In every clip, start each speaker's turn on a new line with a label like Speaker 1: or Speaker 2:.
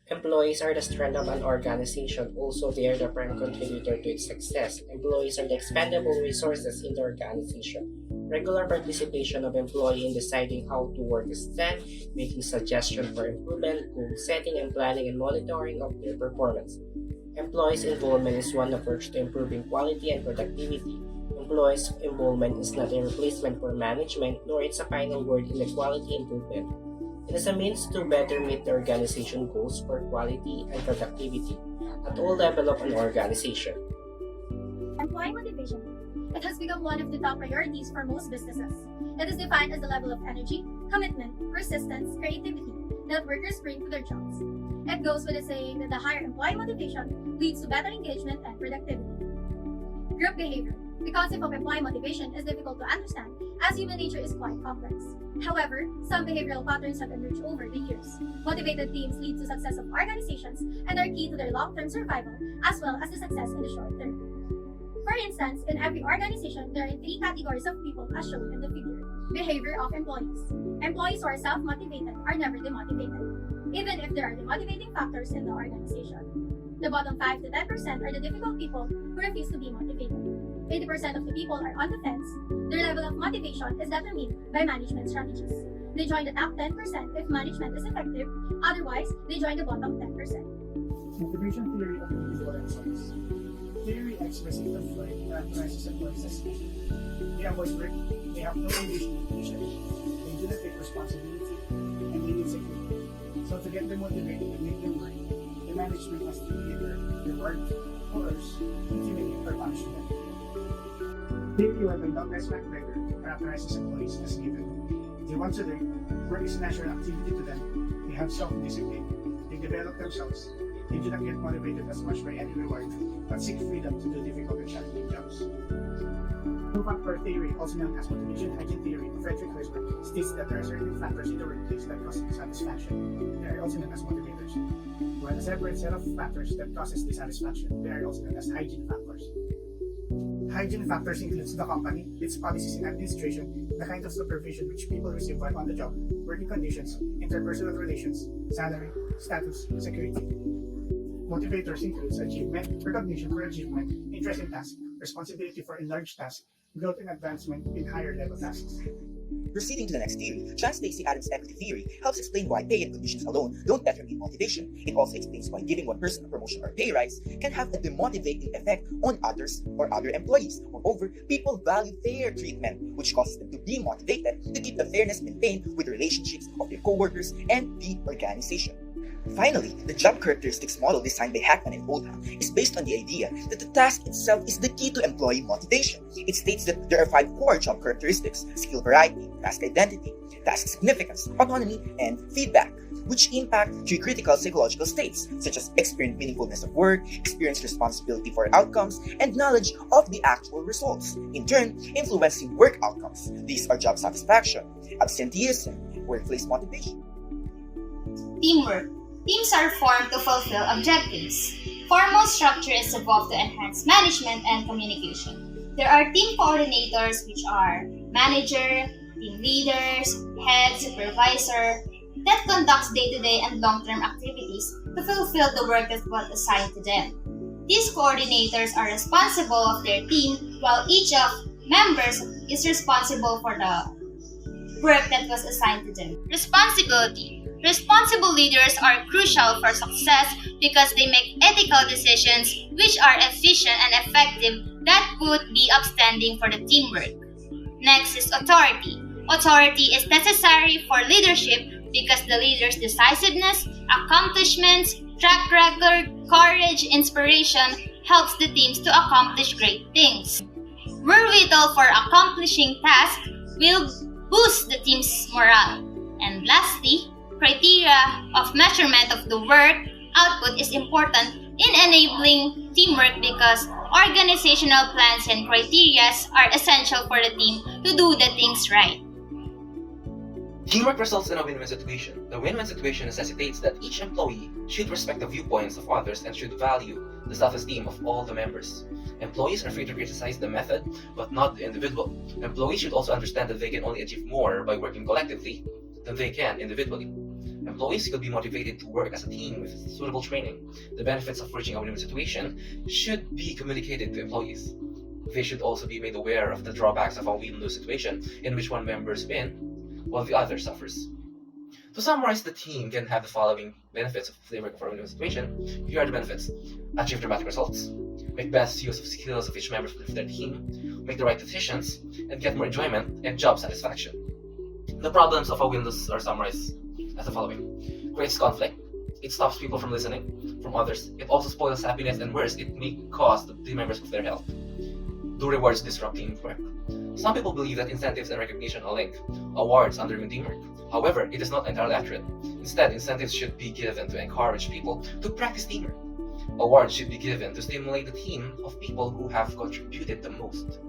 Speaker 1: Employees are the strength of an organization. Also, they are the prime contributor to its success. Employees are the expendable resources in the organization. Regular participation of employee in deciding how to work is done, making suggestions for improvement, goal setting and planning and monitoring of their performance. Employees' involvement is one approach to improving quality and productivity. Employees' involvement is not a replacement for management, nor it's a final word in the quality improvement. It is a means to better meet the organization goals for quality and productivity at all levels of an organization.
Speaker 2: Employee motivation. It has become one of the top priorities for most businesses. It is defined as the level of energy, commitment, persistence, creativity that workers bring to their jobs. It goes with the saying that the higher employee motivation leads to better engagement and productivity. Group behavior. The concept of employee motivation is difficult to understand as human nature is quite complex. However, some behavioral patterns have emerged over the years. Motivated teams lead to success of organizations and are key to their long-term survival as well as the success in the short term. For instance, in every organization, there are three categories of people as shown in the figure. Behavior of employees. Employees who are self-motivated are never demotivated, even if there are demotivating factors in the organization. The bottom 5 to 10% are the difficult people who refuse to be motivated. 80% of the people are on the fence. Their level of motivation is determined by management strategies. They join the top 10% if management is effective, otherwise, they join the bottom 10%.
Speaker 3: Motivation theory of individual employees. Theory expresses the employee characterizes employees as they avoid work, they have no ambition in future, they do not take responsibility, and they need security. So to get them motivated and make them work, the management must either reward, coerce, intimidate, or punish them. Theory where by Douglas MacGregor characterizes employees as given. They want to learn, work is a natural activity to them, they have self-discipline, they develop themselves, they do not get motivated as much by any reward, but seek freedom to do difficult and challenging jobs. Two-factor theory, also known as motivation hygiene theory of Frederick Herzberg, states that there are certain factors in the workplace that cause dissatisfaction. They are also known as motivators. While a separate set of factors that causes dissatisfaction, they are also known as hygiene factors. Hygiene factors includes the company, its policies and administration, the kind of supervision which people receive while on the job, working conditions, interpersonal relations, salary, status, security. Motivators includes achievement, recognition for achievement, interest in task, responsibility for enlarged task, growth and advancement in higher level tasks.
Speaker 4: Proceeding to the next theory, John Stacy Adams' equity theory helps explain why pay and conditions alone don't determine motivation. It also explains why giving one person a promotion or pay rise can have a demotivating effect on others or other employees. Moreover, people value fair treatment, which causes them to be motivated to keep the fairness maintained with the relationships of their co-workers and the organization. Finally, the job characteristics model designed by Hackman and Oldham is based on the idea that the task itself is the key to employee motivation. It states that there are 5 core job characteristics: skill variety, task identity, task significance, autonomy, and feedback, which impact 3 critical psychological states, such as experience meaningfulness of work, experience responsibility for outcomes, and knowledge of the actual results, in turn influencing work outcomes. These are job satisfaction, absenteeism, workplace motivation.
Speaker 5: Teamwork. Teams are formed to fulfill objectives. Formal structure is evolved to enhance management and communication. There are team coordinators, which are manager, team leaders, head, supervisor, that conducts day-to-day and long-term activities to fulfill the work that was assigned to them. These coordinators are responsible of their team, while each of members is responsible for the work that was assigned to them. Responsibility. Responsible leaders are crucial for success because they make ethical decisions which are efficient and effective that would be outstanding for the teamwork. Next is authority. Authority is necessary for leadership because the leader's decisiveness, accomplishments, track record, courage, inspiration helps the teams to accomplish great things. Were vital for accomplishing tasks will boost the team's morale. And lastly, criteria of measurement of the work output is important in enabling teamwork because organizational plans and criteria are essential for the team to do the things right.
Speaker 6: Teamwork results in a win-win situation. The win-win situation necessitates that each employee should respect the viewpoints of others and should value the self-esteem of all the members. Employees are free to criticize the method, but not the individual. Employees should also understand that they can only achieve more by working collectively than they can individually. Employees could be motivated to work as a team with suitable training. The benefits of reaching a win-win situation should be communicated to employees. They should also be made aware of the drawbacks of a win-lose situation in which one member wins while the other suffers. To summarize, the team can have the following benefits if they work for a win-win situation. Here are the benefits: achieve dramatic results, make best use of skills of each member of their team, make the right decisions, and get more enjoyment and job satisfaction. The problems of a win-lose are summarized as the following: creates conflict, it stops people from listening from others, it also spoils happiness, and worse, it may cost the team members of their health. Do rewards disrupt teamwork? Some people believe that incentives and recognition are linked, awards undermine teamwork. However, it is not entirely accurate. Instead, incentives should be given to encourage people to practice teamwork. Awards should be given to stimulate the team of people who have contributed the most.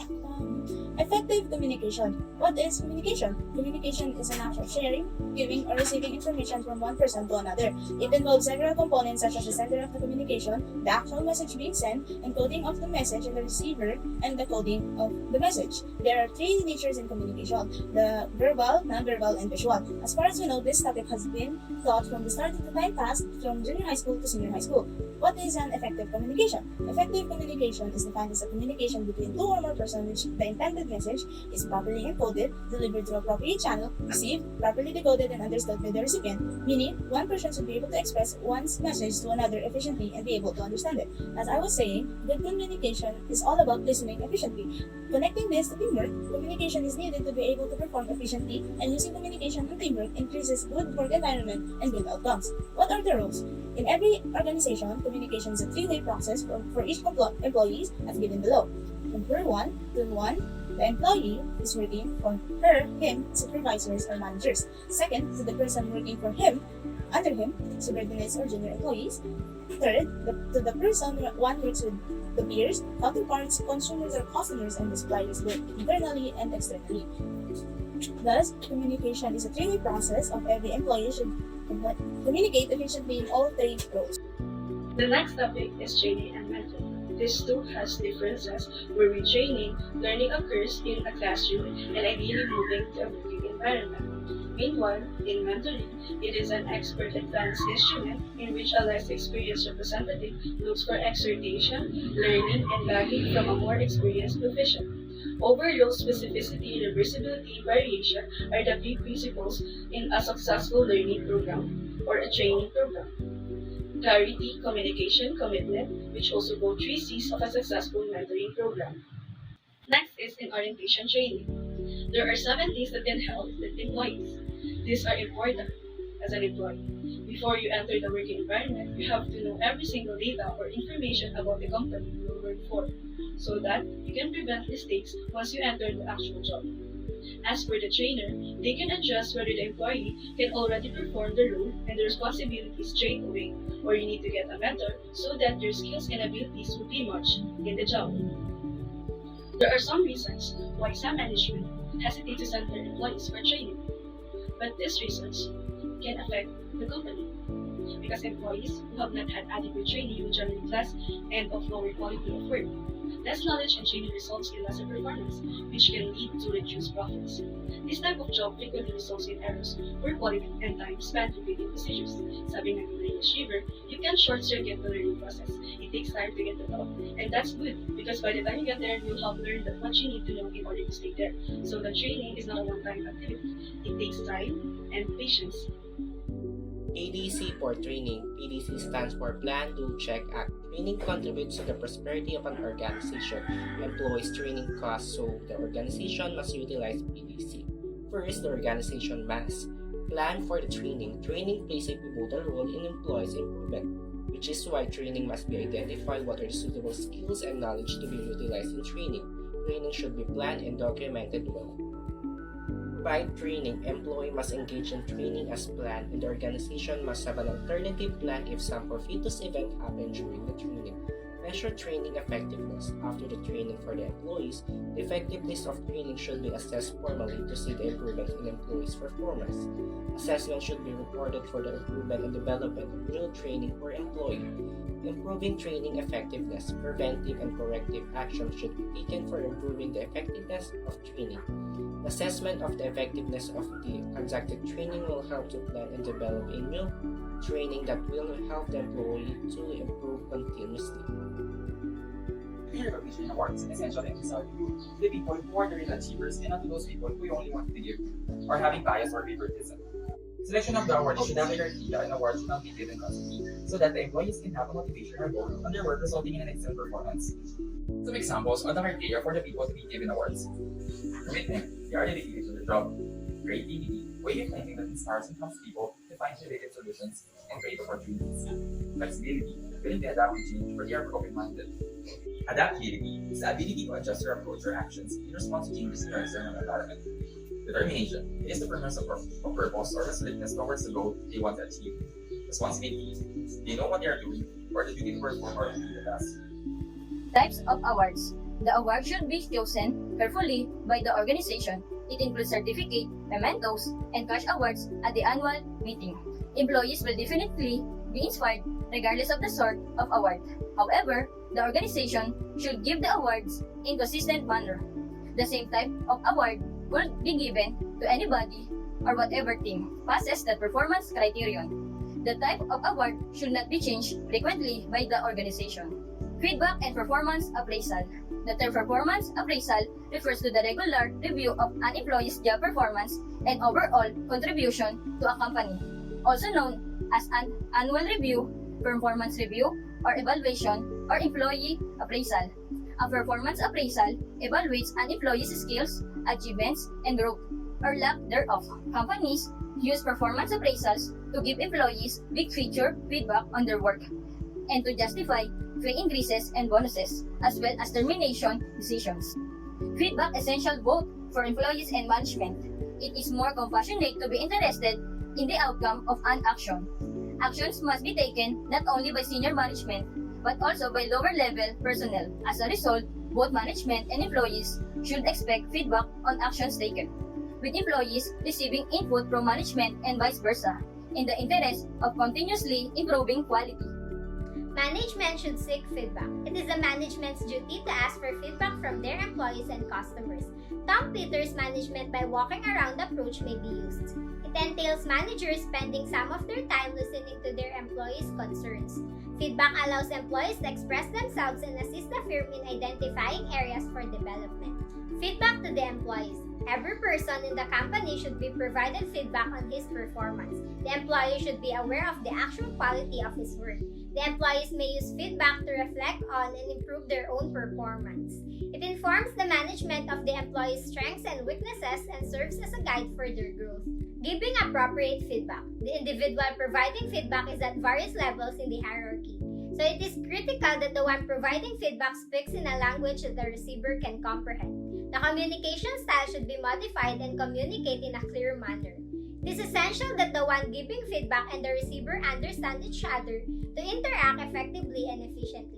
Speaker 7: Effective communication. What is communication? Communication is an act of sharing, giving, or receiving information from one person to another. It involves several components such as the sender of the communication, the actual message being sent, encoding of the message in the receiver, and the coding of the message. There are three natures in communication: the verbal, non-verbal, and visual. As far as we know, this topic has been taught from the start of the time past, from junior high school to senior high school. What is an effective communication? Effective communication is defined as a communication between two or more persons in which the intended message is properly encoded, delivered through a appropriate channel, received, properly decoded, and understood by the recipient, meaning one person should be able to express one's message to another efficiently and be able to understand it. As I was saying, good communication is all about listening efficiently. Connecting this to teamwork, communication is needed to be able to perform efficiently, and using communication and teamwork increases good work environment and good outcomes. What are the roles? In every organization, communication is a three-way process for each employees as given below. Number 1, the employee is working for her, him, supervisors or managers. Second, to the person working for him, under him, subordinates or junior employees. Third, to the person one works with the peers, counterparts, consumers or customers, and the suppliers both internally and externally. Thus, communication is a three-way process of every employee should communicate efficiently in all three roles.
Speaker 8: The next topic is training and mentoring. This too has differences where with training, learning occurs in a classroom and ideally moving to a working environment. Meanwhile, in mentoring, it is an expert advanced instrument in which a less experienced representative looks for exhortation, learning, and backing from a more experienced professional. Overall specificity, reversibility, variation are the three principles in a successful learning program or a training program. Clarity, communication, commitment, which also both three C's of a successful mentoring program. Next is in orientation training. There are 7 things that can help with employees. These are important as an employee. Before you enter the working environment, you have to know every single data or information about the company you will work for, so that you can prevent mistakes once you enter the actual job. As for the trainer, they can adjust whether the employee can already perform the role and the responsibilities straight away, or you need to get a mentor so that their skills and abilities will be matched in the job. There are some reasons why some management hesitate to send their employees for training, but these reasons can affect the company, because employees who have not had adequate training will generally less and of lower quality of work. Less knowledge and training results in lesser performance, which can lead to reduced profits. This type of job frequently results in errors, poor quality, and time spent repeating procedures. Sabi ng learning achiever, you can short-circuit the learning process. It takes time to get the top, and that's good because by the time you get there, you'll have learned that what you need to know in order to stay there. So the training is not a one-time activity. It takes time and patience.
Speaker 1: PDC for training. PDC stands for Plan, Do, Check, Act. Training contributes to the prosperity of an organization. Employees training costs, so the organization must utilize PDC. First, the organization must plan for the training. Training plays a pivotal role in employees' improvement, which is why training must be identified what are the suitable skills and knowledge to be utilized in training. Training should be planned and documented well. Provide training. Employee must engage in training as planned, and the organization must have an alternative plan if some fortuitous event happens during the training. Measure training effectiveness. After the training for the employees, the effectiveness of training should be assessed formally to see the improvement in employees' performance. Assessment should be reported for the improvement and development of new training or employee. Improving training effectiveness, preventive and corrective actions should be taken for improving the effectiveness of training. Assessment of the effectiveness of the conducted training will help to plan and develop a new training that will help the employee to improve continuously.
Speaker 9: Peer recognition awards essential and necessary to the people who are the real achievers and not to those people who only want to give or having bias or favoritism. Selection of the award should have a criteria and awards should not be given constantly so that the employees can have a motivation or goal on their work resulting in an excellent performance. Some examples of the criteria for the people to be given awards. Commitment, they are dedicated to the job. Creativity, way of thinking that inspires and helps people to find innovative solutions and create opportunities. Flexibility, willing to adapt and change where they are open-minded. Adaptability is the ability to adjust your approach or actions in response to changes in your external environment. Determination, it is the firmness of purpose or resoluteness towards the goal they want to achieve. Responsibility, they know what they are doing or the duty to perform or complete the task.
Speaker 10: Types of awards. The award should be chosen carefully by the organization. It includes certificate, mementos, and cash awards at the annual meeting. Employees will definitely be inspired regardless of the sort of award. However, the organization should give the awards in consistent manner. The same type of award will be given to anybody or whatever team passes the performance criterion. The type of award should not be changed frequently by the organization. Feedback and performance appraisal. The term performance appraisal refers to the regular review of an employee's job performance and overall contribution to a company, also known as an annual review, performance review, or evaluation, or employee appraisal. A performance appraisal evaluates an employee's skills, achievements, and growth, or lack thereof. Companies use performance appraisals to give employees big picture feedback on their work and to justify pay increases and bonuses, as well as termination decisions. Feedback essential both for employees and management. It is more compassionate to be interested in the outcome of an action. Actions must be taken not only by senior management, but also by lower level personnel. As a result, both management and employees should expect feedback on actions taken, with employees receiving input from management and vice versa, in the interest of continuously improving quality.
Speaker 2: Management should seek feedback. It is the management's duty to ask for feedback from their employees and customers. Tom Peters' management by walking around approach may be used. It entails managers spending some of their time listening to their employees' concerns. Feedback allows employees to express themselves and assist the firm in identifying areas for development. Feedback to the employees. Every person in the company should be provided feedback on his performance. The employee should be aware of the actual quality of his work. The employees may use feedback to reflect on and improve their own performance. It informs the management of the employee's strengths and weaknesses and serves as a guide for their growth. Giving appropriate feedback. The individual providing feedback is at various levels in the hierarchy. So it is critical that the one providing feedback speaks in a language that the receiver can comprehend. The communication style should be modified and communicate in a clear manner. It is essential that the one giving feedback and the receiver understand each other to interact effectively and efficiently.